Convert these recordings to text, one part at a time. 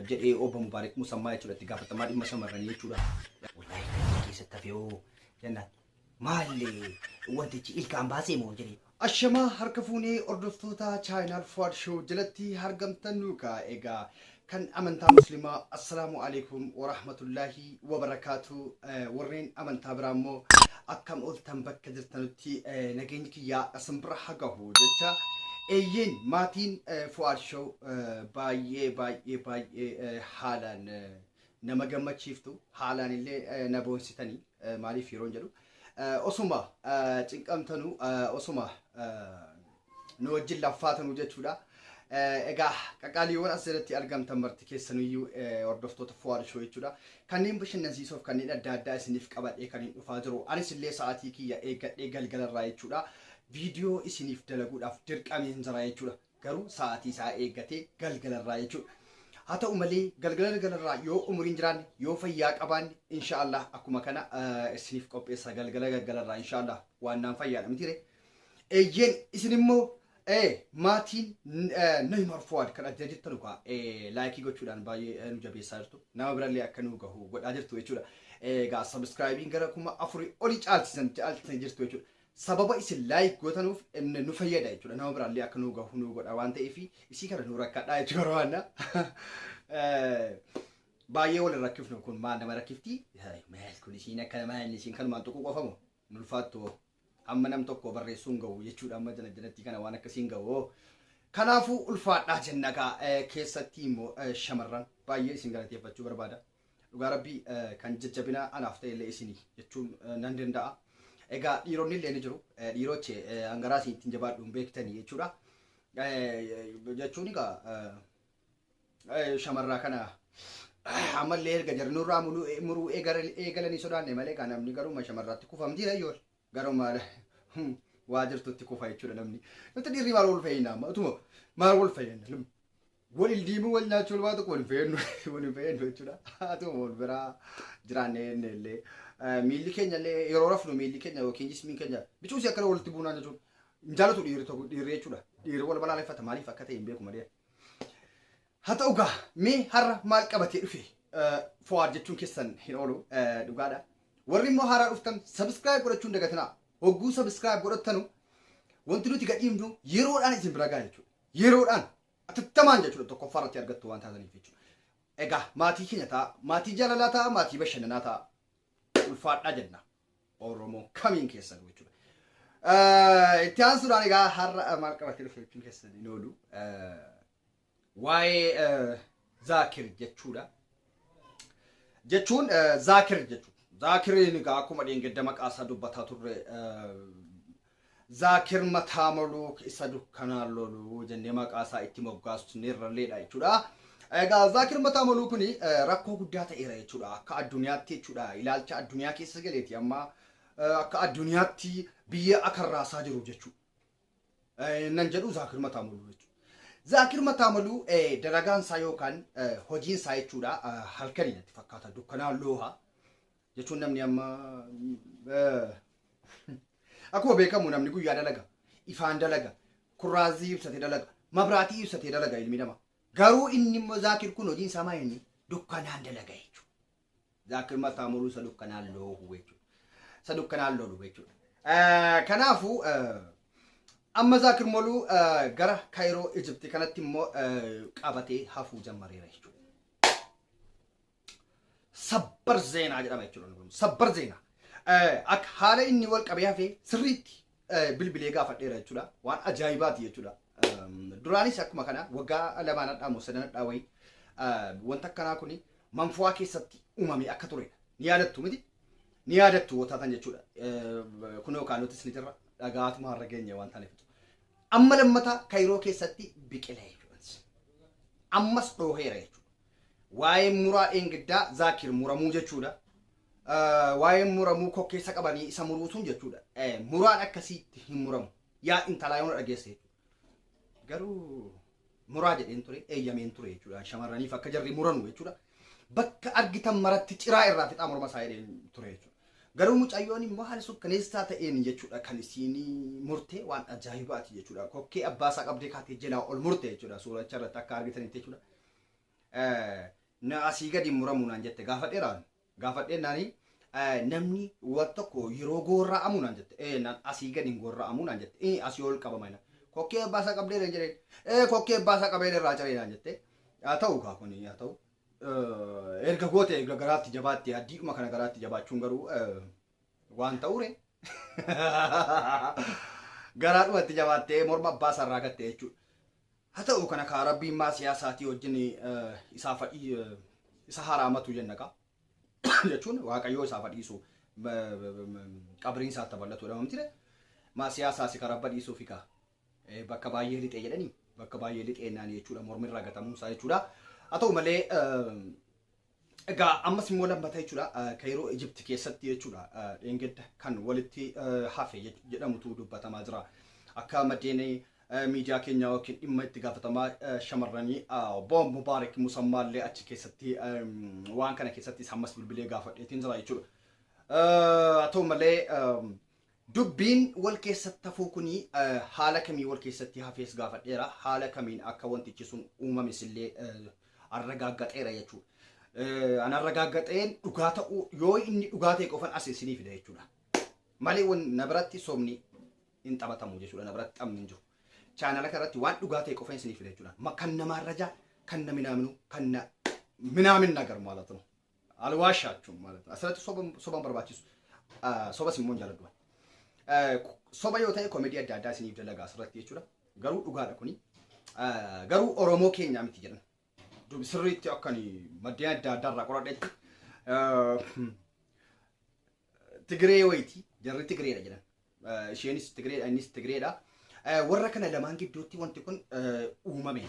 jedhee obbo Mubaarak Musammaa jechuudha itti gaafatamaa dhimma shamarranii jechuudha. Wallahi kan keessatti hafee jennaan maallee wantichi ilkaan baasee moo jedhee. Ashamaa harka fuunee hordoftoota Nayemar Fuad show jalatti argamtan nuukaa egaa kan amantaa muslimaa assalaamu alaikum wa rahmatullahi wa barakatuh warreen amantaa biraa immoo akkam ooltan bakka jirtanutti nageenyi kiyyaa asanbira hagahu jecha eeyyen maatiin Fuad show baay'ee haalaan nama gammachiiftu haalaan illee na boonsitanii maaliif yeroon jedhu osuma cinqamtanu osuma nu wajjin laffaatanu jechuudha. Egaa qaqaaliiwwan asirratti argamtan marti keessanuyyuu hordoftoota Fuad show jechuudha. Kanneen bashannansiisuuf kanneen adda addaa isiniif qabadhee kan hin dhufaa jiru. Anis illee sa'aatii kiyya eeggadhee galgalarraa jechuudha. Viidiyoo isiniif dalaguudhaaf dirqameen jira jechuudha. Garuu sa'aatii isaa eeggatee galgalarraa jechuudha. Haa ta'u malee galgalarraa yoo umuriin jiraanne yoo fayyaa qabaanne inshaallah akkuma kana isiniif qopheessa galgalarraa inshaallah waan naan fayyaadha miti ree. Eeyyen isin immoo maatiin Nayemar Fuad kan adda jirtanu kaa laayikii gochuudhaan baay'ee nu jabeessaa jirtu. Nama birallee akka nu gahu godhaa jirtu jechuudha. Egaa sabskraayibiin gara 4,000 olii caalchisan jirtu jechuudha. Sababa isin laayik gootanuuf nu fayyada jechuudha. Nama birallee akka nu gahu nu godha waan ta'eef isii kana nu rakkadhaa jechuudha waanna. Baay'ee wal rakkifnu kun maal nama rakkifti? Maal kun isiin akka maal isiin kanumaan tokko qofamu nulfaattu. Amma nam tokko barreessuun gahu jechuudha amma jalatti kana waan akkasiin gahu. Kanaafuu ulfaadhaa jennagaa keessatti immoo shamarran baay'ee isin galateeffachuu barbaada. Dhugaa rabbii kan jajjabina anaaf ta'e illee isinii jechuun nan danda'a. Egaa dhiironni illee ni jiru. Dhiirochi hangaraa isin ittiin jabaadhuun beektanii jechuudha. Jechuun egaa shamarraa kana ammallee erga jarnurraa muruu eegalanii sodaanne malee kan namni garuma shamarraatti kufamtiidha yoo. Garuma waa jirtutti kufa jechuudha namni. Nuti dhiirri maal wal fayyina amma utuma maal wal fayyina wal ildiimuu wal nyaachuun waa tokko wal fayyinu jechuudha. Atuma wal biraa jiraannee illee miilli keenya illee yeroo rafnu miilli keenya yookiin jismiin keenya bichuusi akkana walitti buunaan jechuudha. Jaalatu dhiirri jechuudha. Dhiirri wal balaaleffata maaliif akka ta'e hin beeku malee. Haa ta'u gaa mee har'a maal qabatee dhufe Fuad jechuun keessan hin oolu dhugaadha. Warri immoo haaraa dhuftan subscribe godhachuun dagatinaa. Hogguu subscribe godhattanu wanti nuti gadhiifnu yeroodhaan isin bira ga'a jechuudha. Yeroodhaan atattamaan jechuudha tokkoffaa irratti argattu waan taataniif jechuudha. Egaa maatii keenya ta'a, maatii jaalalaa ta'a, maatii bashannanaa ta'a. Ulfaadhaa jenna. Oromoo kamiin keessan jechuudha. Itti aansuudhaan egaa har'a maal qabatee dhufe jechuun keessan hin oolu. Waa'ee Zaakir jechuudha. Jechuun Zaakir jechuudha. Zaakiriin egaa akkuma dheengadda maqaasaa dubbataa turre Zaakir mataa maluu isa dukkanaan loluu jennee maqaasaa itti moggaasneerralleedha jechuudha. Egaa Zaakir mataa maluu kuni rakkoo guddaa ta'eera jechuudha. Akka addunyaatti jechuudha. Ilaalcha addunyaa keessa galeeti amma akka addunyaatti biyya akarraasaa jiru jechuudha. Nan jedhu Zaakir mataa maluu jechuudha. Zaakir mataa maluu dalagaan isaa yookaan hojiin isaa jechuudha halkanii natti fakkaata dukkanaan looha. Jechuun namni amma akkuma beekamu namni guyyaa dalaga, ifaan dalaga, kurraazii ibsatee dalaga, mabraatii ibsatee dalaga ilmi namaa. Garuu inni immoo Zaakir kun hojiin isaa maal inni dukkanaan dalaga jechuudha. Zaakir mataa maluu isa dukkanaan loohu jechuudha. Isa dukkanaan lolu jechuudha. Kanaafuu amma Zaakir maluu gara Kaayiroo Ijipti kanatti immoo qabatee hafuu jammareera jechuudha. Sabbar zeenaa jedhama jechuudha. Sabbar zeenaa. Akka haala inni wal qabee hafee sirriitti bilbilee gaafadheera jechuudha. Waan ajaa'ibaati jechuudha. Duraanis akkuma kana waggaa lamaan adhaamu sadan adhaa wayii wanta akkanaa kuni manfuwaa keessatti uumame akka turedha. Ni yaadattu miti? Ni yaadattu taatan jechuudha. Kun yookaan nuti isinitirra dhagaatuma har'a geenye waan taaneef. Amma lammata Kaayiroo keessatti biqila jechuudha. Ammas dhooheera jechuudha. Waa'ee muraa dheengaddaa Zaakir muramuu jechuudha. Waa'ee muramuu kokkeessa qabanii isa muruusuun jechuudha. Muraan akkasiitti hin muramu. Yaa intalaa yoo dhageesse jechuudha. Garuu muraa jedheen ture eeyyameen ture jechuudha. Shamarraniif akka jarri muranu jechuudha. Bakka argitan maratti ciraa irraa fixaa morma isaa jedheen ture jechuudha. Garuu mucayyoon immoo haala sukkaneessaa ta'een jechuudha kan isiin murtee waan ajaa'ibaati jechuudha. Kokkee abbaasaa qabdee kaatee jalaa ol murtee jechuudha. Suuracha irratti akka argitanitti jechuudha. na asii gadi muramu naan jette gaafadheeraan naani namni waan tokko yeroo gorra'amu naan jette nan asii gadi gorra'amu naan jette asii ol qabamana kokkee baasa qabdee jedhee kokkee baasa qabee irraa caree naan jette yaa ta'u kaa kun yaa ta'u erga goote garaatti jabaatti addiidhuma kana garaatti jabaachuun garuu waan ta'uure garaadhumatti jabaattee morma abbaa sarraa gatte jechuudha. haa ta'u kana kaa rabbiin maa siyaasaatii wajjin isaa fadhii isa haraamatu jennaqa jechuun waaqayyoo isaa fadhiisu qabriin isaa tabalatu dhamamtire maa siyaasaa si karabba dhiisuu fi kaa bakka baay'ee lixee jedhanii bakka baay'ee lixee naanii jechuudha mormi irraa gatamuu isaa jechuudha. haa ta'u malee egaa ammas immoo lammata jechuudha Kairoo Egypt keessatti jechuudha dheengedda kan walitti hafe jedhamutu dubbatamaa jira akka maddeen miidiyaa keenya yookiin dhimma itti gaafatamaa shamarranii boom mubaarak musammaallee achi keessatti waan kana keessatti ammas bilbilee gaafadheetiin jira jechuudha. haa ta'u malee dubbiin wal keessatti hafuu kuni haala kamii wal keessatti hafees gaafadheera haala kamiin akka wantichi sun uumames illee arragaaggaxeera jechuudha. An arragaaggaxeen dhugaa ta'uu yoo inni dhugaa ta'e qofan asii fida jechuudha. Malee na biratti sobni hin taphatamu jechuudha. Na biratti xabni hin jiru. Chaanala kanarratti waan dhugaa ta'e qofan isinii fida jechuudha. Kan nama rajaa, kan na minaaminu, kan na minaamin nagar ማለት ነው. Alwaashaachuu ማለት ነው. Asirratti soban barbaachisu. Sobas immoo hin jaaladhu. Soba yoo ta'e komedii adda addaa isiniif dalagaa asirratti jechuudha. Garuu dhugaadha kuni. Garuu Oromoo keenya miti jedhan. Sirriitti akkani maddeen adda addaarraa qoradhetti Tigree wayti jarri Tigreedha jedhan. Isheenis Tigreedha innis Tigreedha. Warra kana lamaan gidduutti wanti kun uumame.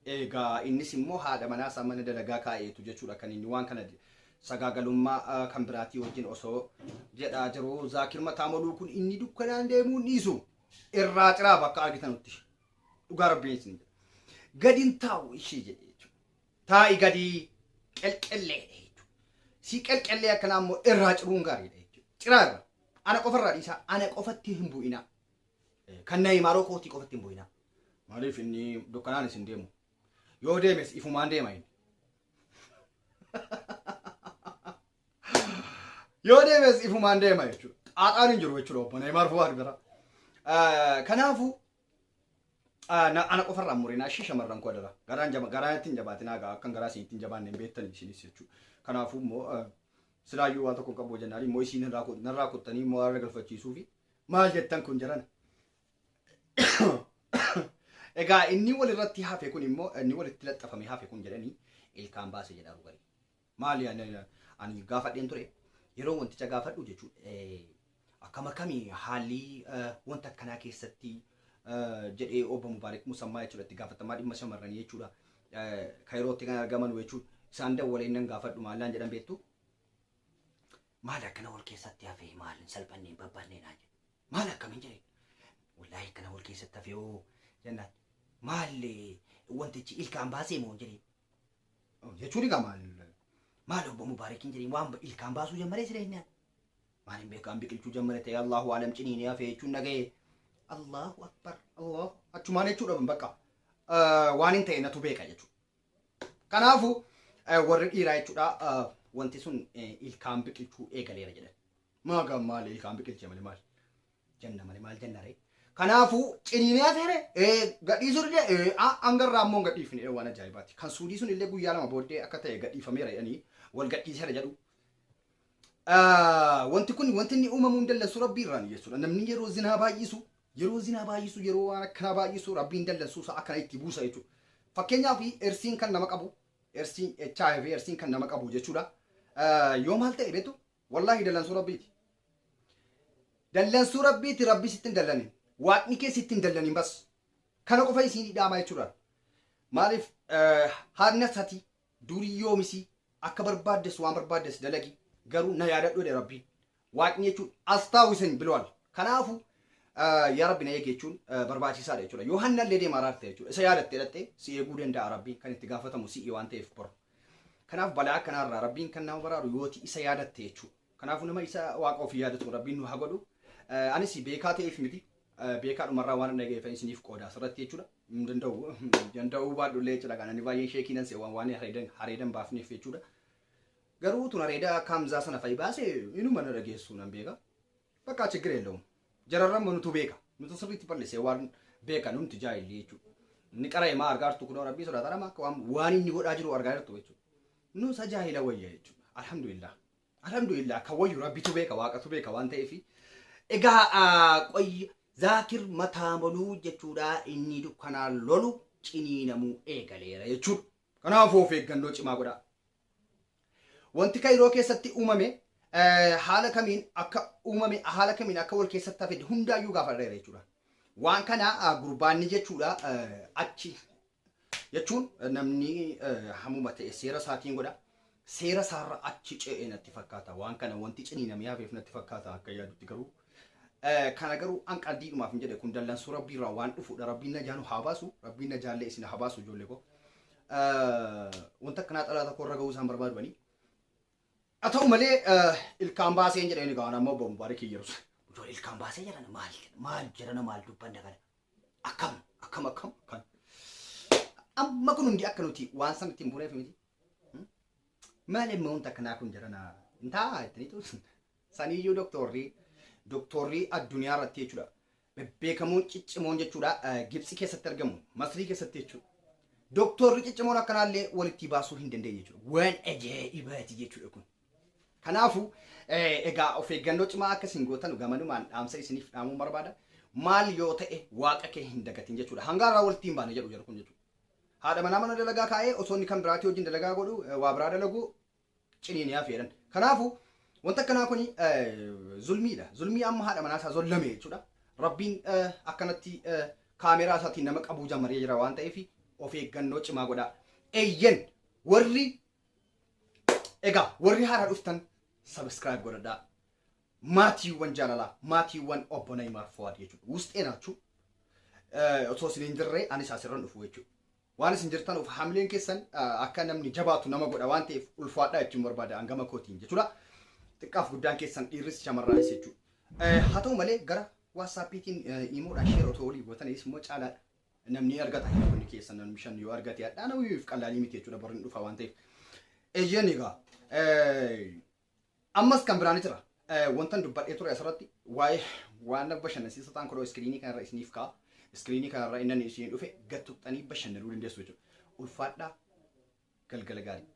Egaa innis immoo haadha manaa isaa mana dalagaa kaa'eetu jechuudha kan inni waan kana sagaagalummaa kan biraatii wajjin osoo jedhaa jiru Zaakir Mataamaluu kun inni dukkanaan deemuu dhiisu irraa ciraa bakka argitanutti dhugaa rabbiin isin gadin taa'u ishee jedhe taa'i gadi qelqellee si qelqellee akkanaa immoo irraa ciruun gaariidha jechuudha. Ciraa ana qofarraa dhiisaa ana qofatti hin bu'ina kan Nayemaaroo kootii qofatti hin bu'ina maaliif inni dukkanaan isin deemu yoo deemes ifumaan deema inni yoo deemes ifumaan deema jechuudha. Xaaxaan hin jiru jechuudha obbo Nayemar Fuad bira. Kanaafuu ana qofarraa murinaa ishee shamarran koo dara garaan ittiin jabaatinaa gaa akkan garaa ittiin jabaanne hin beektan isinis jechuudha. Kanaafuu immoo silaayyuu waan tokko qabu jennaan immoo isiin narraa kuttanii immoo har'a galfachiisuu fi maal jettan kun jiran. Egaa inni walirratti hafe kun immoo inni walitti laxxafame hafe kun jedhanii ilkaan baase jedhaa dhugarii. Maali ani gaafadheen ture yeroo wanticha gaafadhu jechuudha. Akkam akkamii haalli wanta akkanaa keessatti jedhee obbo Mubaarak Musammaa jechuudha itti gaafatamaa dhimma shamarranii jechuudha. Cairotti kan argaman jechuudha. Isaan dawwalee nan gaafadhu maallaan jedhan beektu. Maal akkana wal keessatti hafe maal salphannee babbaannee naa jedhe. Maal akkamiin jedhe. Wallaahi akkana wal keessatti hafe oo jennaan. Maal wantichi ilkaan baasee moo jedhe. Jechuun egaa maal obbo Mubaarakiin jedhe waan ilkaan baasuu jammaree siree hinnaan. Maal hin beekaan biqilchuu jammare ta'e Allahu alam ciniinee hafe jechuun dhaga'e. Allahu akbar Allah achumaan jechuudha bakka waan hin ta'e natu beeka jechuudha. Kanaafuu warri dhiiraa jechuudha wanti sun ilkaan biqilchuu eegaleera jedhan. Maagaan maal ilkaan biqilchee malee maal jenna malee maal jenna ree. Kanaafuu ciniinee hafeere gadhiisuu illee hangarraa ammoo gadhiifne waan ajaa'ibaati. Kan suudii sun illee guyyaa lama booddee akka ta'e gadhiifameera jedhanii wal gadhiiseera jedhu. Wanti kun wanti inni uumamuu hin dallansu rabbiirraan jechuudha. Namni yeroo zinaa baay'isu yeroo waan akkanaa baay'isu rabbiin dallansuu isaa akkana itti buusa jechuudha. Fakkeenyaaf ersiin kan nama qabu ersiin HIV ersiin kan nama qabu jechuudha. Yoo maal ta'e beektu wallaahi dallansuu rabbiiti. Dallansuu rabbiiti rabbi sitti hin dallanin. Waaqni kee sitti hin dallanin bas. Kana qofa isiin hidhaama jechuudha. Maaliif haadna sati durii yoomisi akka barbaaddes waan barbaaddes dalagi garuu na yaadadhu dhe rabbiin. Waaqni jechuun astaawisin bilwal. Kanaafu yaa rabbi na eegi jechuun barbaachisaadha jechuudha. Yoo hannallee deemaa raarte jechuudha. Isa yaadattee dhattee si eeguu danda'a rabbiin kan itti gaafatamu si'i waan ta'eef bor. Kanaaf balaa kanarraa rabbiin kan nama baraaru yooti isa yaadatte jechuudha. Kanaafuu nama isa waaqa ofii yaadatu rabbiin nu haa godhu. Anis beekaa ta'eef miti beekaa dhumarraa waan dhagayeef isiniif qooda asirratti jechuudha. danda'uu baadhullee jechuudha kan ani baay'ee sheekiinan seewwan waan hareedan baafneef jechuudha. Garuu tun hareeda akka hamzaa sana fa'i baase inuma na dhageessuu nan beeka. Bakka ችግር የለውም. Jararran nutu beeka. Nutu sirriitti balleessee waan beeka numti jaahillee jechuudha. Inni qara'ee maa argaa jirtu kunoo rabbii sodaatama akka waan inni godhaa jiru argaa jirtu jechuudha. Nusa jaahila wayya jechuudha. Alhamdulillah. Alhamdulillah kan wayyu rabbitu beeka waaqatu beeka waan ta'eef. Egaa qoy Zaakir mataa moluu jechuudha inni dukkanaa lolu ciniinamuu eegaleera jechuudha. Kanaafuu of eeggannoo cimaa godhaa. Wanti Kaayiroo keessatti uumame haala kamiin akka uumame haala kamiin akka wal keessatti hafe hundaayyuu gaafadheera jechuudha. Waan kana gurbaanni jechuudha achi jechuun namni hamuma ta'e seera isaatiin godha. Seera isaarra achi ce'ee natti fakkaata. Waan kana wanti ciniinamee hafeef natti fakkaata akka yaadutti garuu. Kana garuu an qalbiidhumaaf hin jedhe kun dallansuu rabbiirraa waan dhufuudha. Rabbiin na jaanu haa baasu. Rabbiin na jaallee isin haa baasu ijoollee koo. Wanta akkanaa xalaata korra ga'uu isaan barbaadanii. Haa ta'u malee ilkaan baasee hin jedheen egaa amma obbo Mubaarakii yeroo ijoollee ilkaan baasee jedhan maal jedhana maal dubbanna kana akkam kan amma kun hundi akka nuti waan san ittiin buuneef miti. Maal immoo wanta akkanaa kun jedhana hin ta'a jettaniitu saniyyuu doktorrii addunyaa irratti jechuudha. Beekamuun ciccimoon jechuudha Gibsi keessatti argamu Masrii keessatti jechuudha. Doktorri ciccimoon akkanaallee walitti baasuu hin dandeenye jechuudha. Waan ajaa'ibaati jechuudha kun. Kanaafuu egaa of eeggannoo cimaa akkasiin gootan gamanumaan dhaamsa isiniif dhaamuu barbaada. Maal yoo ta'e waaqa kee hin dagatin jechuudha. Hangaarraa walitti hin baane jedhu jara kun jechuudha. Haadha manaa mana dalagaa kaa'ee osoo inni kan biraatii wajjin dalagaa godhu waa biraa dalagu ciniinii hafeedhan. Kanaafuu wanta akkanaa kuni zulmiidha. Zulmii amma haadha manaa isaa zollame jechuudha. Rabbiin akkanatti kaameraa isaatiin nama qabuu jammaree jira waan ta'eef of eeggannoo cimaa godhaa. Eeyyen warri haaraa dhuftan subscribe godhadhaa. Maatiiwwan jaalalaa, maatiiwwan obbo Nayemar Fuad jechuudha. Wusxee naachuu osoo isin hin jirre anis asirran dhufu jechuudha. Waan isin jirtan of hamileen keessan akka namni jabaatu nama godha waan ta'eef ulfaadhaa jechuun barbaada hangama kootiin jechuudha. Xiqqaaf guddaan keessan dhiirris shamarraanis jechuudha. Haa ta'u malee gara WhatsAppiitiin iimoodhaan share otoo olii gootanis immoo caalaadha. Namni argata inni keessan namni shan yoo argate hadhaa namiif qalaalii miti jechuudha barri dhufa waan ta'eef. Eeyyan egaa ammas kan biraan jira. Wantan dubbadhee ture asirratti waa'ee waan bashannansiisa ta'an kodoo iskiriinii kanarra isiniif ka'a. Iskiriinii kanarra inni isin dhufe gattuqxanii bashannanuu dandeessu jechuudha. Ulfaadhaa galgala gaarii.